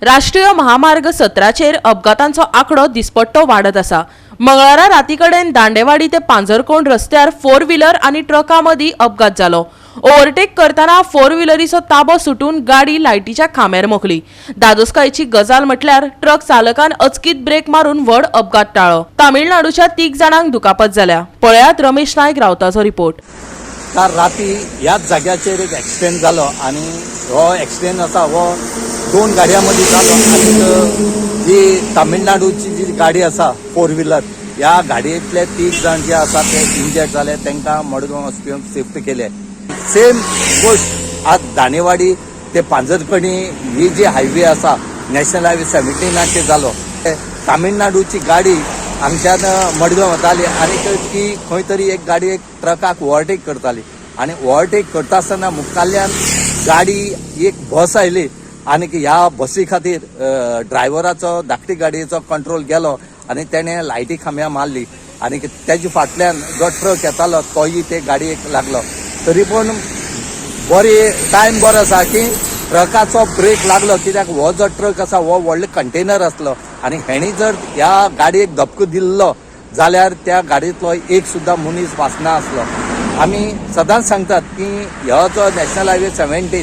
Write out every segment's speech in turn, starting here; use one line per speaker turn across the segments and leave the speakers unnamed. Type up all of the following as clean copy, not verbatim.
राष्ट्रीय महामार्ग 17चेर अपघातांचो आंकडो दिसपट्टो वाडत आसा। मंगळारा रातीकडेन दांडेवाडी ते पांजरकोंड रस्त्यार 4 व्हीलर आनी ट्रका मदीं अपघात जालो। ओव्हरटेक करताना 4 व्हीलरीचो ताबो सुटून गाडी लायटीच्या खांब्यार मोखली। दादोसकायेची गजाल म्हटल्यार ट्रक चालकान अचकीत ब्रेक मारून व्हड अपघात टाळ्ळो। तामिळनाडूच्या 3 जाणांक दुखापत जाल्या। पळयात रमेश नायक रावताचो रिपोर्ट।
काल राती ह्याच जाग्याचेर एक एक्सिडेंट जालो आनी हो एक्सिडेंट आसा हो 2 गाडयांमदी जालो आनी जी तामिळनाडूची जी गाडी आसा 4 व्हीलर ह्या गाडयेंतले 3 जाण जे आसा ते इंजर्ड जाले, तांकां मडगांव हॉस्पिटलांत शिफ्ट केले। सेम गोष्ट आज दांडेवाडी ते पांजरकणी ही जी हायवे आसा नॅशनल हायवे 17 जालो। तामिळनाडूची गाडी हांगच्यान मडगांव वताली आनी ती खंय तरी एक गाडी एक ट्रकाक ओव्हरटेक करताली आनी ओव्हरटेक करता आसतना मुखाल्ल्यान गाडी एक बस आयली आनी ह्या बसी खातीर ड्रायव्हराचो धाकटी गाडयेचो कंट्रोल गेलो आनी तेणें लायटी खांब्या मारली आनी तेजे फाटल्यान जो ट्रक येतालो तोय ते गाडयेक लागलो। तरी पूण बरी टायम बरो आसा की ट्रकाचो ब्रेक लागलो, कित्याक हो जो ट्रक आसा हो व्हडलो कंटेनर आसलो आनी हेणी जर ह्या गाडयेक धपको दिल्लो जाल्यार त्या गाडयेंतलो एक सुद्दां मनीस वाचना आसलो। आमी सदांच सांगतात की हो जो नॅशनल हायवे 17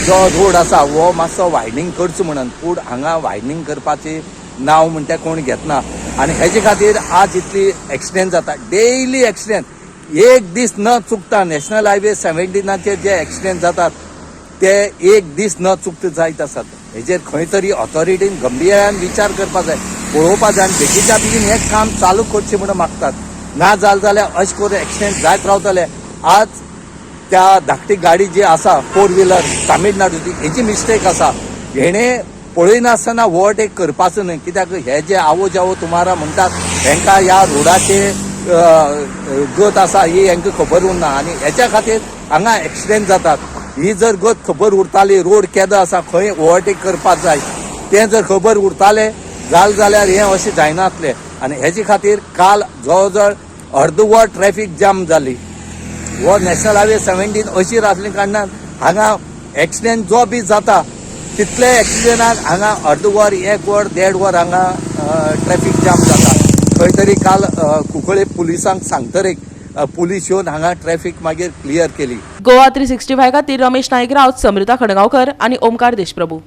जो रोड आसा हो मातसो वायडनींग करचो म्हणून, पूण हांगा वायडनींग करपाची नांव म्हणटा कोण घेतना आनी हेजे खातीर आज इतली एक्सिडेंट जाता। डेली एक्सिडेंट एक दीस न चुकता नॅशनल हायवे 17चेर जे एक्सिडेंट जातात ते एक दीस न चुकता जायत आसात। हेजेर खंय तरी ऑथॉरिटीन गंभीरान विचार करपा जाय, पळोवपा जाय आनी बेगीच्या बेगीन हें काम चालू करचें म्हणून मागतात। ना जालें जाल्यार अशें करून एक्सिडेंट जायत रावतले। आज त्या धाकटी गाडी जी आसा 4 व्हीलर तामिळनाडूची हेची मिस्टेक आसा, हेणें पळयनासतना ओव्हरटेक करपाचो न्हय, कित्याक हे जे आवो जावो तुमारा म्हणटात हेंकां ह्या रोडाचे गत आसा ही हेंकां खबर उरना आनी हेच्या खातीर हांगा एक्सिडेंट जातात। ही जर गत खबर उरताली, रोड केदो आसा खंय ओव्हरटेक करपाक जाय तें जर खबर उरतालें जाल्यार हें अशें जायनासलें आनी हेजे खातीर काल जवळ जवळ अर्दवर ट्रॅफिक जाम जाली। हो नॅशनल हायवे 17 अशीर आसले कारणान हांगा एक्सिडेंट जो बी जाता तितले एक्सिडेंटाक हांगा अर्दवर 1 वर 1.5 वर हांगा ट्रॅफिक जाम जाता। खंय तरी काल कुंकळे पुलिसांक सांगतरेक पुलीस येवन हांगा ट्रॅफिक मागीर क्लियर केली।
गोवा 365 खातीर रमेश नायक रावत, समृता खडगांवकर आनी ओमकार देशप्रभू।